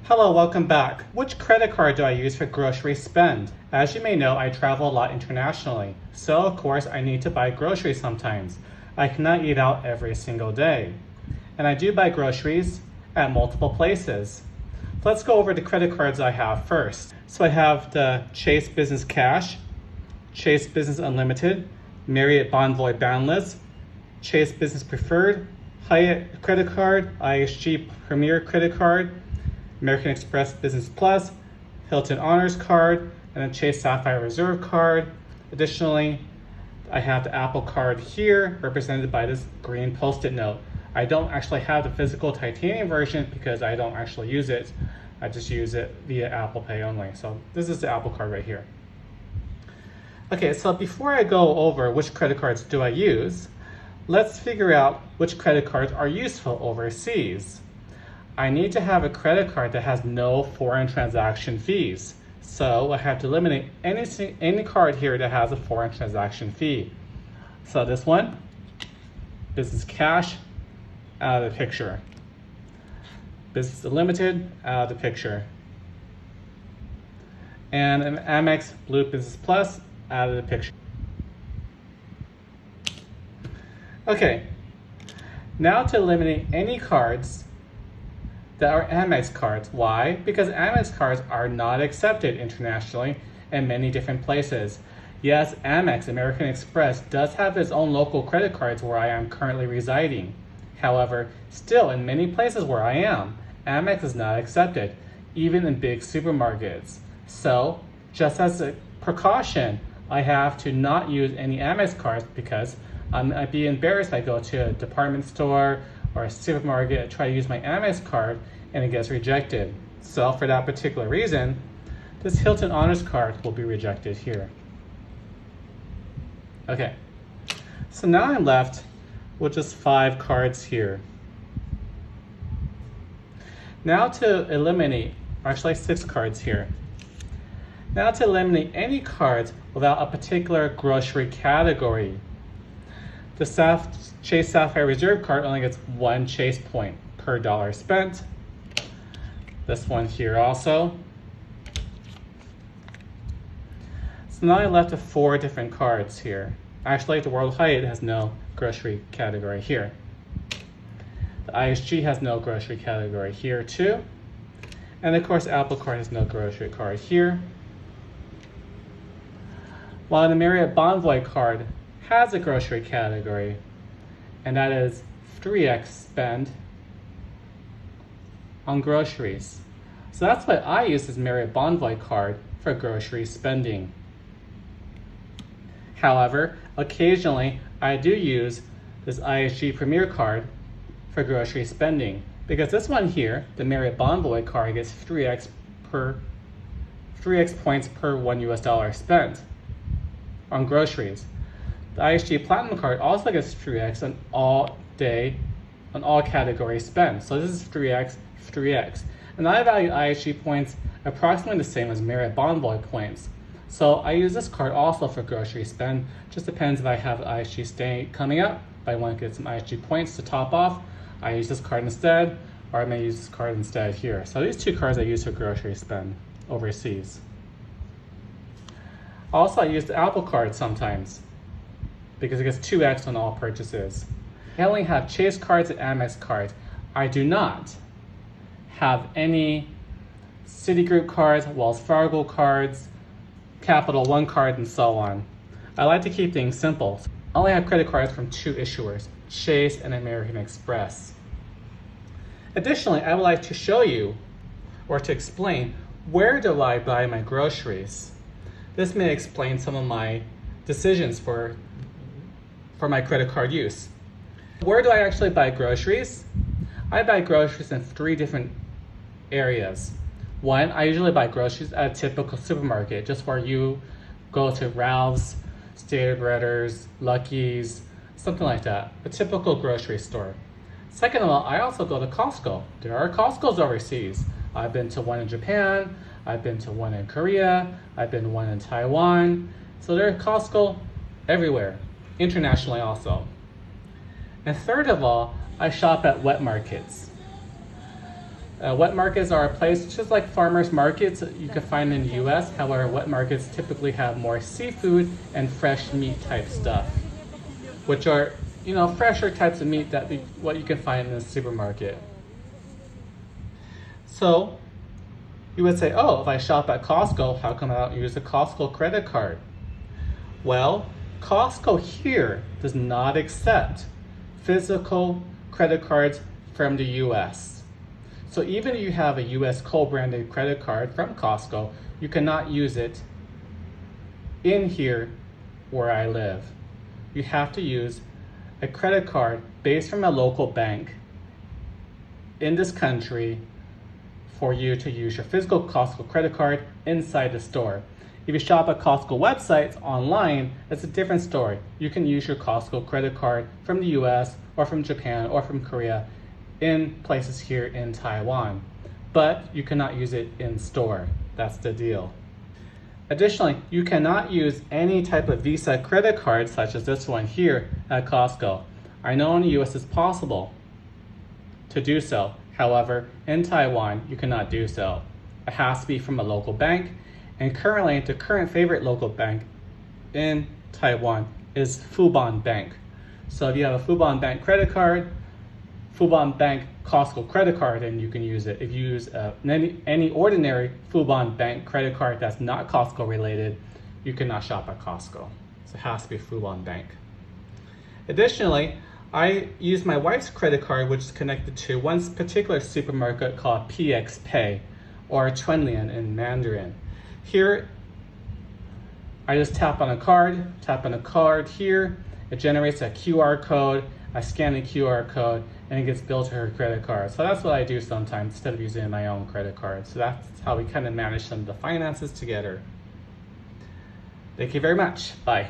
Hello, welcome back. Which credit card do I use for grocery spend? As you may know, I travel a lot internationally, so of course I need to buy groceries sometimes. I cannot eat out every single day. And I do buy groceries at multiple places. Let's go over the credit cards I have first. So I have the Chase Business Cash, Chase Business Unlimited, Marriott Bonvoy Boundless, Chase Business Preferred, Hyatt Credit Card, IHG Premier Credit Card, American Express Business Plus, Hilton Honors Card, and a Chase Sapphire Reserve Card. Additionally, I have the Apple Card here, represented by this green Post-it note. I don't actually have the physical titanium version because I don't actually use it. I just use it via Apple Pay only. So this is the Apple Card right here. Okay, so before I go over which credit cards do I use, let's figure out which credit cards are useful overseas. I need to have a credit card that has no foreign transaction fees. So I have to eliminate any card here that has a foreign transaction fee. So this one, Business Cash, out of the picture. Business Unlimited, out of the picture. And an Amex Blue Business Plus, out of the picture. Okay, now to eliminate any cards that are Amex cards. Why? Because Amex cards are not accepted internationally in many different places. Yes, Amex, American Express, does have its own local credit cards where I am currently residing. However, still in many places where I am, Amex is not accepted, even in big supermarkets. So, just as a precaution, I have to not use any Amex cards because I'd be embarrassed if I go to a department store or a supermarket and try to use my Amex card and it gets rejected. So for that particular reason, this Hilton Honors card will be rejected here. Okay, so now I'm left with just 5 cards here. Now to eliminate, or actually 6 cards here. Now to eliminate any cards without a particular grocery category. The Chase Sapphire Reserve card only gets 1 Chase point per dollar spent. This one here also. So now I'm left with 4 different cards here. Actually, the World Hyatt has no grocery category here. The IHG has no grocery category here too. And of course, Apple Card has no grocery card here. While the Marriott Bonvoy card has a grocery category, and that is 3x spend on groceries. So that's why I use this Marriott Bonvoy card for grocery spending. However, occasionally I do use this IHG Premier card for grocery spending because this one here, the Marriott Bonvoy card, gets 3x points per $1 spent on groceries. The IHG Platinum card also gets 3x on all categories spent. So this is 3x, 3x. And I value IHG points approximately the same as Marriott Bonvoy points. So I use this card also for grocery spend. Just depends if I have IHG stay coming up. If I want to get some IHG points to top off, I use this card instead, or I may use this card instead here. So these 2 cards I use for grocery spend overseas. Also, I use the Apple Card sometimes because it gets 2x on all purchases. I only have Chase cards and Amex cards. I do not have any Citigroup cards, Wells Fargo cards, Capital One cards, and so on. I like to keep things simple. I only have credit cards from 2 issuers, Chase and American Express. Additionally, I would like to show you, or to explain, where do I buy my groceries. This may explain some of my decisions for my credit card use. Where do I actually buy groceries? I buy groceries in 3 different areas. One, I usually buy groceries at a typical supermarket, just where you go to Ralph's, Stater Brothers, Lucky's, something like that. A typical grocery store. Second of all, I also go to Costco. There are Costco's overseas. I've been to one in Japan, I've been to one in Korea, I've been to one in Taiwan. So there are Costco everywhere, internationally also. And third of all, I shop at wet markets. Wet markets are a place just like farmers markets you can find in the US. However, wet markets typically have more seafood and fresh meat type stuff, which are, fresher types of meat that what you can find in the supermarket. So you would say, oh, if I shop at Costco, how come I don't use a Costco credit card? Well, Costco here does not accept physical credit cards from the US. So even if you have a US co-branded credit card from Costco, you cannot use it in here where I live. You have to use a credit card based from a local bank in this country for you to use your physical Costco credit card inside the store. If you shop at Costco websites online, it's a different story. You can use your Costco credit card from the US or from Japan or from Korea in places here in Taiwan, but you cannot use it in store. That's the deal. Additionally, you cannot use any type of Visa credit card such as this one here at Costco. I know in the US it's possible to do so. However, in Taiwan, you cannot do so. It has to be from a local bank, and currently the current favorite local bank in Taiwan is Fubon Bank. So if you have a Fubon Bank credit card, Fubon Bank Costco credit card, and you can use it. If you use any ordinary Fubon Bank credit card that's not Costco related, you cannot shop at Costco. So it has to be Fubon Bank. Additionally, I use my wife's credit card, which is connected to one particular supermarket called PX Pay, or Chunlian in Mandarin. Here, I just tap on a card here, it generates a QR code, I scan the QR code, and it gets billed to her credit card. So that's what I do sometimes instead of using my own credit card. So that's how we kind of manage some of the finances together. Thank you very much. Bye.